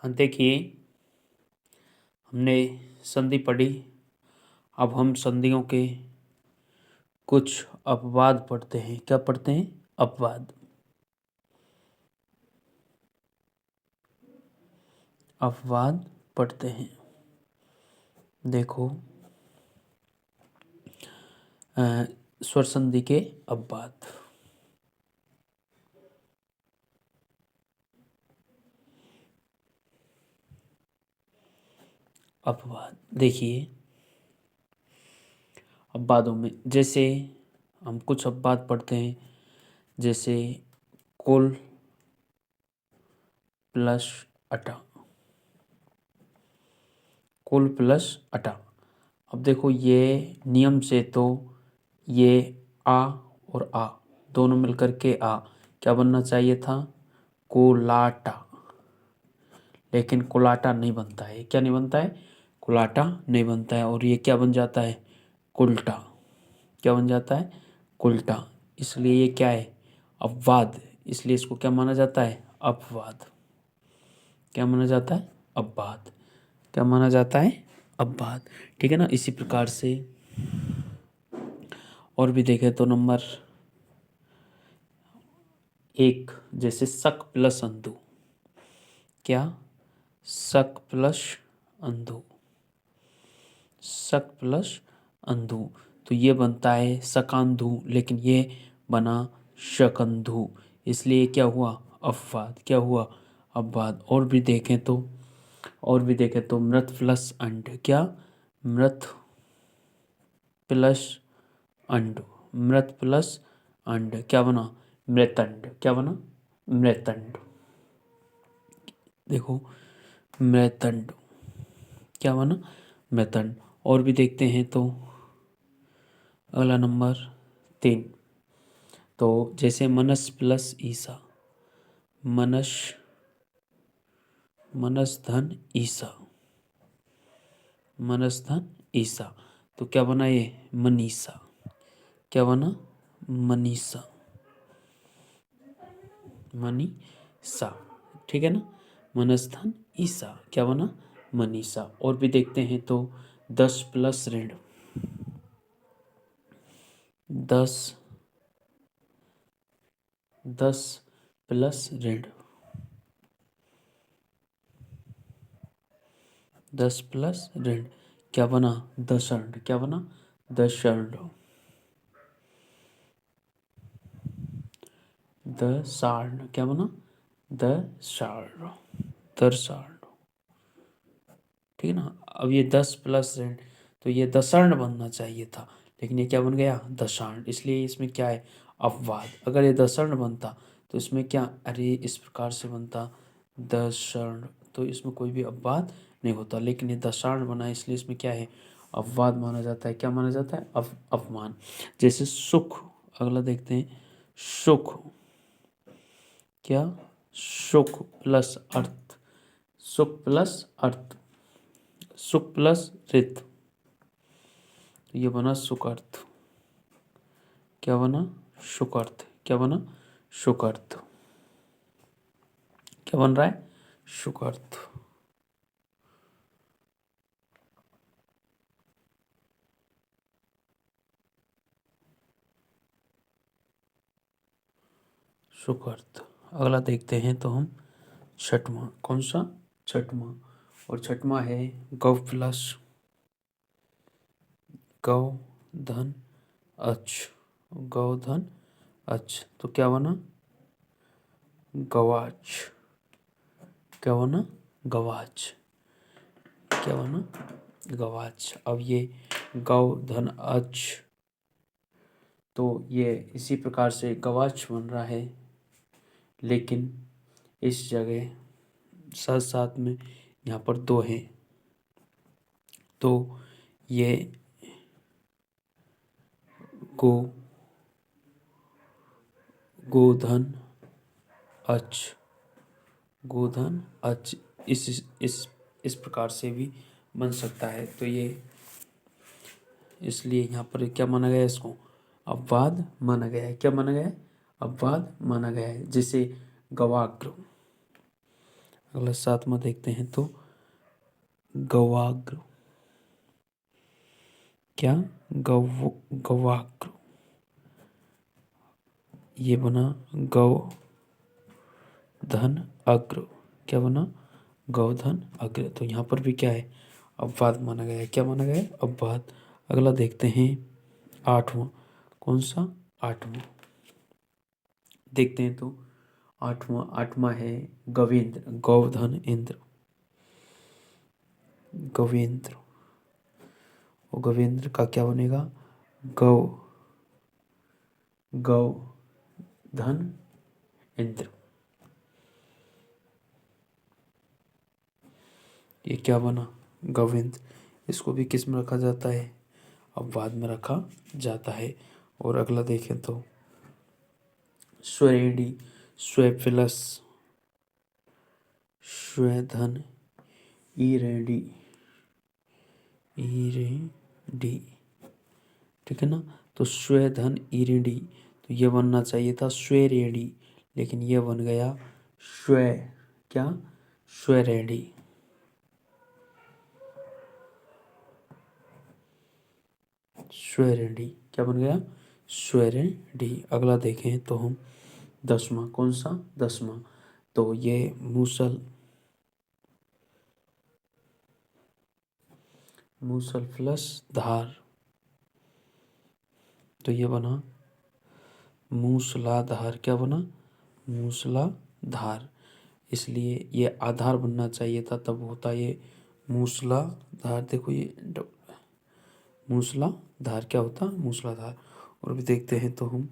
देखिए, हमने संधि पढ़ी। अब हम संधियों के कुछ अपवाद पढ़ते हैं। क्या पढ़ते हैं? अपवाद। अपवाद पढ़ते हैं। देखो, स्वर संधि के अपवाद। अपवाद देखिए, अपवादों में जैसे हम कुछ अपवाद पढ़ते हैं, जैसे कुल प्लस अटा। कुल प्लस अटा। अब देखो, ये नियम से तो ये आ और आ दोनों मिलकर के आ क्या बनना चाहिए था? कुलाटा। लेकिन कुलाटा नहीं बनता है। क्या नहीं बनता है? कुलाटा नहीं बनता है। और ये क्या बन जाता है? कुलटा। क्या बन जाता है? कुलटा। इसलिए ये क्या है? अपवाद। इसलिए इसको क्या माना जाता है? अपवाद। क्या माना जाता है? अपवाद। क्या माना जाता है? अपवाद। ठीक है ना। इसी प्रकार से और भी देखें तो नंबर 1, जैसे सक प्लस अंधु। क्या? सक प्लस अंधु। सक प्लस अंधु। तो ये बनता है सकांधु, लेकिन ये बना शकंधु। इसलिए क्या हुआ? अपवाद। क्या हुआ? अपवाद। और भी देखें तो मृत प्लस अंड। क्या? मृत प्लस अंड। मृत प्लस अंड क्या बना? मृतंड। क्या बना? मृतंड। देखो, मृतंड क्या बना? मृतंड। और भी देखते हैं तो अगला नंबर 3, तो जैसे मनस प्लस ईसा। मनस धन ईसा। मनस धन ईसा। तो क्या बना ये? मनीषा। क्या बना? मनीषा। मनीषा। ठीक है ना। मनस धन ईसा क्या बना? मनीषा। और भी देखते हैं तो 10 प्लस ऋण। 10 प्लस ऋण। 10 प्लस ऋण क्या बना? दशर्ण। क्या बना? दशर्ण। दशार्ण क्या बना? दशार्ण। दर्शार्ण। ठीक है ना। अब ये 10 प्लस ऋण, तो ये दशर्ण बनना चाहिए था, लेकिन ये क्या बन गया? दशार्ण। इसलिए इसमें क्या है? अपवाद। अगर ये दशर्ण बनता तो इसमें क्या? अरे इस प्रकार से बनता दशर्ण, तो इसमें कोई भी अपवाद नहीं होता, लेकिन ये दशार्ण बना, इसलिए इसमें क्या है? अपवाद माना जाता है। क्या माना जाता है? अपमान। जैसे सुख। अगला देखते हैं, सुख। क्या? सुख प्लस अर्थ। सुख प्लस अर्थ। सुख प्लस रित। तो ये बना सुकर्थ। क्या बना? सुकर्थ। क्या बना? सुकर्थ। क्या बन रहा है? सुकर्थ। सुकर्थ। अगला देखते हैं तो हम छठवां। कौन सा? छठवां। और छठवां है गौ प्लस गौ धन अच। गौ धन अच। तो क्या बना? गवाच। क्या बना? गवाच। क्या बना? गवाच। अब ये गौ धन अच, तो ये इसी प्रकार से गवाच बन रहा है, लेकिन इस जगह साथ साथ में यहाँ पर 2 हैं, तो ये गो गोधन अच। गोधन अच इस प्रकार से भी बन सकता है। तो ये इसलिए यहाँ पर क्या माना गया? इसको अपवाद माना गया है। क्या माना गया है? अपवाद माना गया है। जैसे गवाग्र। अगला 7वां देखते हैं तो गवाग्र। क्या? गवाग्र। ये बना गौ धन अग्र। क्या बना? गौधन अग्र। तो यहाँ पर भी क्या है? अपवाद माना गया है। क्या माना गया है? अपवाद। अगला देखते हैं 8वां। कौन सा? 8वां देखते हैं तो 8वां है गवेंद्र। गौधन इंद्र। गवेंद्र। और गवेंद्र का क्या बनेगा? गौ धन इंद्र। ये क्या बना? गविंद। इसको भी किस में रखा जाता है? अपवाद में रखा जाता है। और अगला देखें तो स्वरेडी। स्व प्लस स्वधन ईरेडी। ईरेडी। ठीक है ना? तो स्वधन ईरेडी, तो ये बनना चाहिए था स्वरेडी, लेकिन ये बन गया स्व। क्या? स्वरेडी। स्वरेडी क्या बन गया? स्वरेडी। अगला देखें तो हम 10वां। कौन सा? 10वां। तो ये मूसल प्लस धार, तो ये बना मूसलाधार। क्या बना? मूसलाधार। इसलिए ये आधार बनना चाहिए था, तब होता ये मूसलाधार। देखो ये मूसलाधार क्या होता? मूसलाधार। और भी देखते हैं तो हम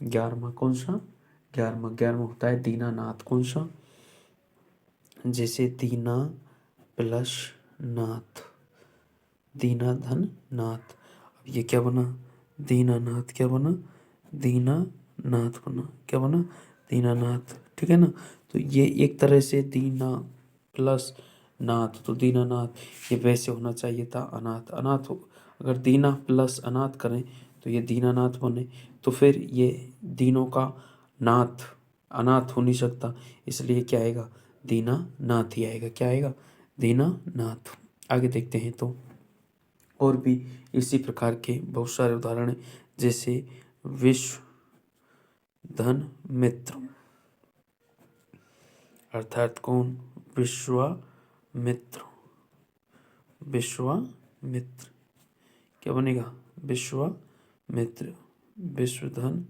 11वां। कौन सा? 11वां होता है दीनानाथ। कौन सा? जैसे दीना प्लस नाथ, दीना धन नाथ। अब ये क्या बना? दीनानाथ। क्या बना? दीनानाथ बना। क्या बना? दीनानाथ। ठीक है ना? तो ये एक तरह से दीना प्लस नाथ, तो दीनानाथ। ये वैसे होना चाहिए था अनाथ। अनाथ हो, अगर दीना प्लस अनाथ करें तो ये दीनानाथ बने। तो फिर ये दीनों का नाथ अनाथ हो नहीं सकता, इसलिए क्या आएगा? दीनानाथ ही आएगा। क्या आएगा? दीनानाथ। आगे देखते हैं तो और भी इसी प्रकार के बहुत सारे उदाहरण हैं, जैसे विश्व धन मित्र। अर्थात कौन? विश्वामित्र। विश्वामित्र क्या बनेगा? विश्वामित्र। विश्वधन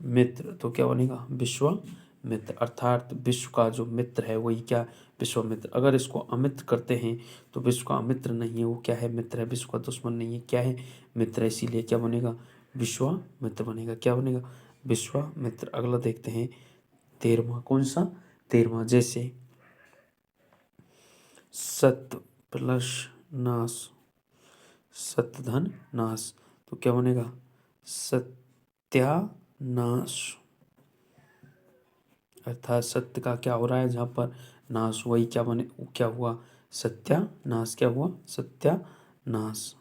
मित्र, तो क्या बनेगा? विश्वामित्र। अर्थात विश्व का जो मित्र है वही क्या? विश्वामित्र। अगर इसको अमित्र करते हैं तो विश्व का अमित्र नहीं है, वो क्या है? मित्र है। विश्व का दुश्मन नहीं है, क्या है? मित्र है। इसीलिए क्या बनेगा? विश्वामित्र बनेगा। क्या बनेगा? विश्वामित्र। अगला देखते हैं 13वां। कौन सा? 13वां। जैसे सत्य प्लस नाश, सत्यधन नाश, तो क्या बनेगा? सत्यानाश। अर्थात सत्य का क्या हो रहा है जहाँ पर नाश, वही क्या बने? क्या हुआ? सत्यानाश। क्या हुआ? सत्यानाश।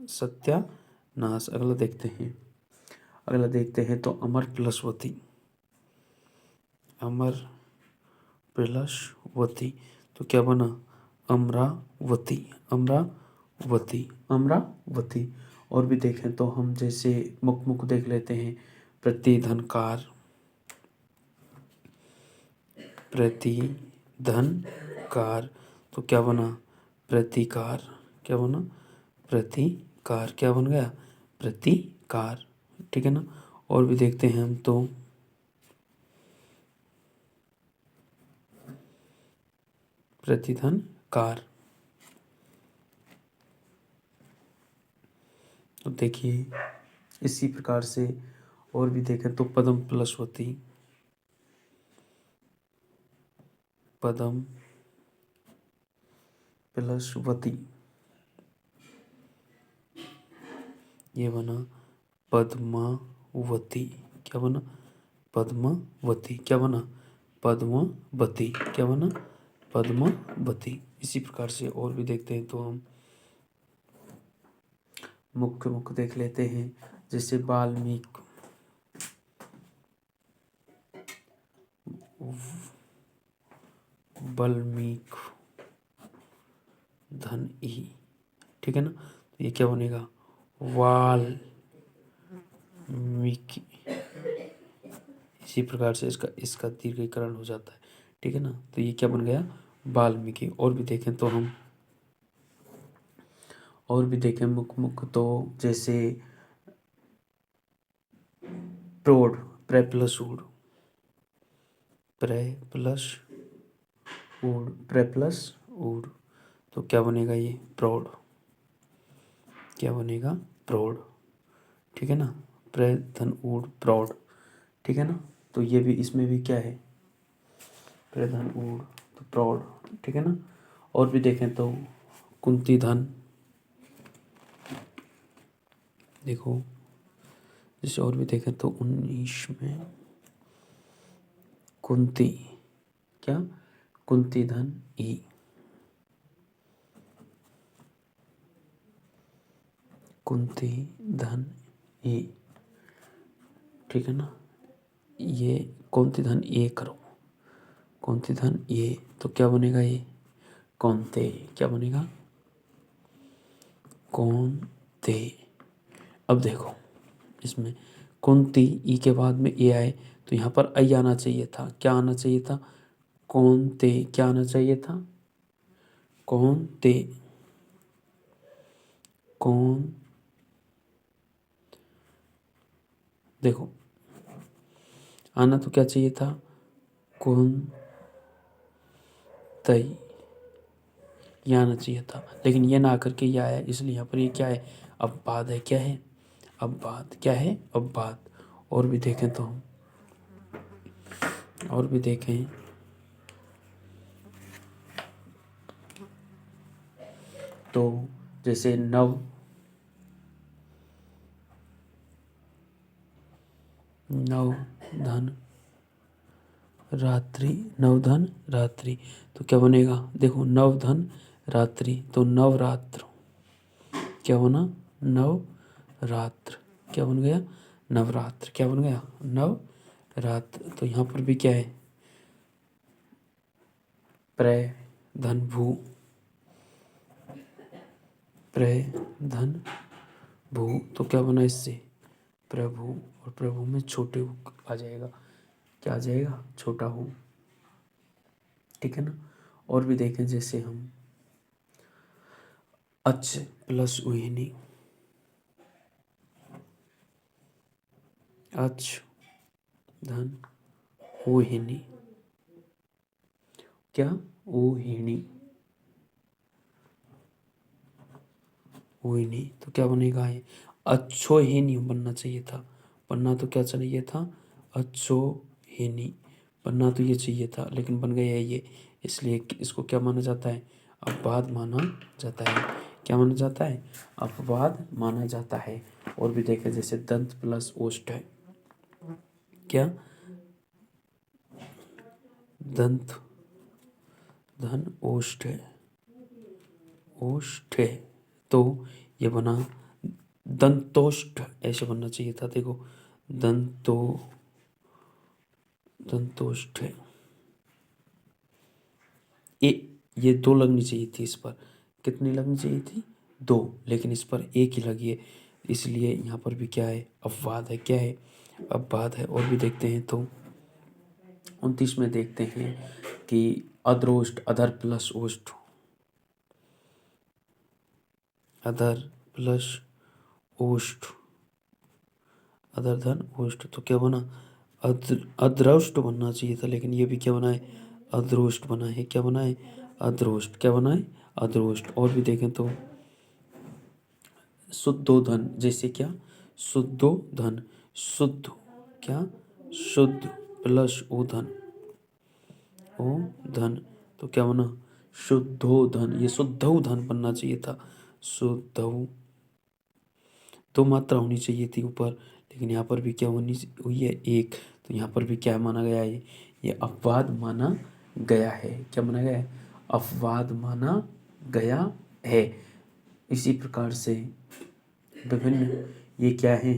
सत्यानाश। अगला देखते हैं तो अमर प्लसवती। अमर प्लसवती, तो क्या बना? अमरावती। अमरावती। अमरावती। और भी देखें तो हम जैसे मुख देख लेते हैं। प्रतिधनकार। प्रतिधनकार, तो क्या बना? प्रतिकार। क्या बना? प्रतिकार। क्या बन गया? प्रतिकार। ठीक है ना? और भी देखते हैं हम तो प्रतिधनकार। तो देखिए इसी प्रकार से और भी देखें तो पदम प्लसवती। पदम प्लसवती, ये बना पद्मावती। क्या बना? पद्मावती। क्या बना? पद्मावती। क्या बना? पद्मावती। इसी प्रकार से और भी देखते हैं तो हम मुख्य देख लेते हैं। जैसे बल्मीक धन ई, ठीक है ना। तो ये क्या बनेगा, वाल्मीकि। इसी प्रकार से इसका दीर्घीकरण हो जाता है, ठीक है ना। तो ये क्या बन गया, वाल्मीकि। और भी देखें तो हम, और भी देखें मुख तो जैसे प्रौढ़, प्रे प्लस ऊढ़, प्रे प्लस ऊढ़, प्रे प्लस ऊढ़, तो क्या बनेगा, ये प्रौढ़। क्या बनेगा, प्रौढ़, ठीक है ना। प्रे धन ऊढ़ प्रौढ़, ठीक है ना। तो ये भी, इसमें भी क्या है, प्रे धन ऊढ़ तो प्रौढ़, ठीक है ना। और भी देखें तो कुंती धन, देखो जैसे और भी देखें तो 19 में कुंती, क्या, कुंती धन ई, कुंती धन ई, ठीक है ना। ये कुंती धन ए करो, कुंती धन ए, तो क्या बनेगा, ये कौनते, क्या बनेगा, कौनते। अब देखो इसमें कुंती ई के बाद में ए आए, तो यहाँ पर आई आना चाहिए था, क्या आना चाहिए था, कौनते, क्या आना चाहिए था, कौनते, कौन, देखो आना तो क्या चाहिए था, कौन तई, ये आना चाहिए था, लेकिन ये ना आकर के ये आया, इसलिए यहाँ पर ये क्या है, अपवाद है, क्या है, अपवाद, क्या है, अपवाद। और भी देखें तो हम, और भी देखें तो जैसे नव धन रात्रि, नवधन रात्रि, तो क्या बनेगा, देखो नवधन रात्रि, तो नवरात्र, क्या बना, नवरात्र, क्या बन गया, नवरात्र, क्या बन गया, नवरात्र। तो यहाँ पर भी क्या है, प्रे धन भू, प्रे धन भू, तो क्या बना इससे, प्रभु, और प्रभु में छोटे हु आ जाएगा, क्या आ जाएगा, छोटा हूँ, ठीक है ना। और भी देखें जैसे हम अच प्लस उहिनी, अच धन उहिनी, क्या, उहिनी, उहिनी, तो क्या बनेगा, ये अच्छो हिनी बनना चाहिए था, बनना तो क्या चाहिए था, अच्छो हिनी, बनना तो ये चाहिए था, लेकिन बन गया है ये, इसलिए इसको क्या माना जाता है, अपवाद माना जाता है, क्या माना जाता है, अपवाद माना जाता है। और भी देखें जैसे दंत प्लस ओष्ठ है, क्या, दंत धन ओष्ठ है, ओष्ठ है, तो ये बना दंतोष्ठ, ऐसे बनना चाहिए था, देखो दंतोष्ठ है, ये 2 लगनी चाहिए थी, इस पर कितनी लगनी चाहिए थी, 2, लेकिन इस पर 1 ही लगी है, इसलिए यहाँ पर भी क्या है, अपवाद है, क्या है, अपवाद है। और भी देखते हैं तो 29 में देखते हैं कि अधरोष्ठ, अधर प्लस ओष्ठ, अधर प्लस ओष्ठ, अधर धन ओष्ठ, तो क्या बना, अद्रोष्ट बनना चाहिए था, लेकिन ये भी क्या बना है, अद्रोष्ट बना है, क्या बना है, अद्रोष्ट, क्या बना है, अद्रोष्ट। और भी देखें तो शुद्धोधन, जैसे क्या, शुद्धोधन, शुद्ध, क्या, शुद्ध प्लस ओधन, ओ धन, तो क्या बना, शुद्धोधन, ये शुद्धोधन बनना चाहिए था, शुद्धो, 2 मात्रा होनी चाहिए थी ऊपर, लेकिन यहाँ पर भी क्या होनी हुई है, 1, तो यहाँ पर भी क्या माना गया है, ये अपवाद माना गया है, क्या माना गया है, अपवाद माना गया है। इसी प्रकार से विभिन्न ये क्या है,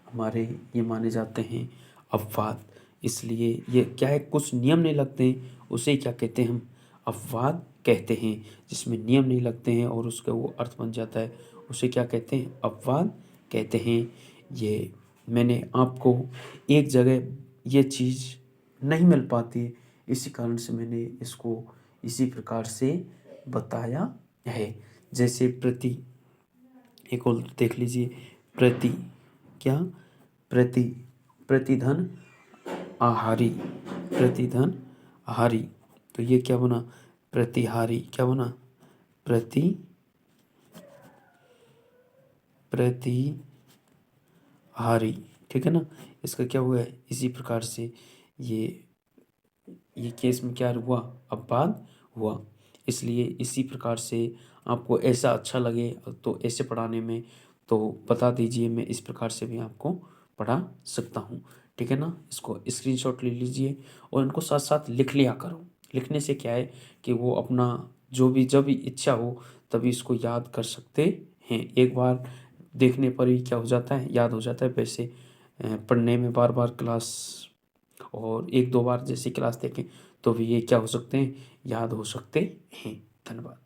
हमारे ये माने जाते हैं अपवाद, इसलिए ये क्या है, कुछ नियम नहीं लगते, उसे क्या कहते हैं, हम अपवाद कहते हैं। जिसमें नियम नहीं लगते हैं और उसका वो अर्थ बन जाता है, उसे क्या कहते हैं, अपवाद कहते हैं। ये मैंने आपको एक जगह ये चीज़ नहीं मिल पाती, इसी कारण से मैंने इसको इसी प्रकार से बताया है। जैसे प्रति, एक और देख लीजिए, प्रति क्या, प्रति, प्रतिधन आहारी, प्रतिधन आहारी, तो ये क्या बना, प्रतिहारी, क्या बना, प्रतिहारी, ठीक है ना। इसका क्या हुआ है, इसी प्रकार से ये केस में क्या हुआ, अपवाद हुआ। इसलिए इसी प्रकार से आपको ऐसा अच्छा लगे तो ऐसे पढ़ाने में तो बता दीजिए, मैं इस प्रकार से भी आपको पढ़ा सकता हूँ, ठीक है ना। इसको स्क्रीनशॉट ले लीजिए और इनको साथ साथ लिख लिया करो। लिखने से क्या है कि वो अपना जो भी जब भी इच्छा हो तभी इसको याद कर सकते हैं। एक बार देखने पर ही क्या हो जाता है, याद हो जाता है। वैसे पढ़ने में बार बार क्लास और एक दो बार जैसे क्लास देखें तो भी ये क्या हो सकते हैं, याद हो सकते हैं। धन्यवाद।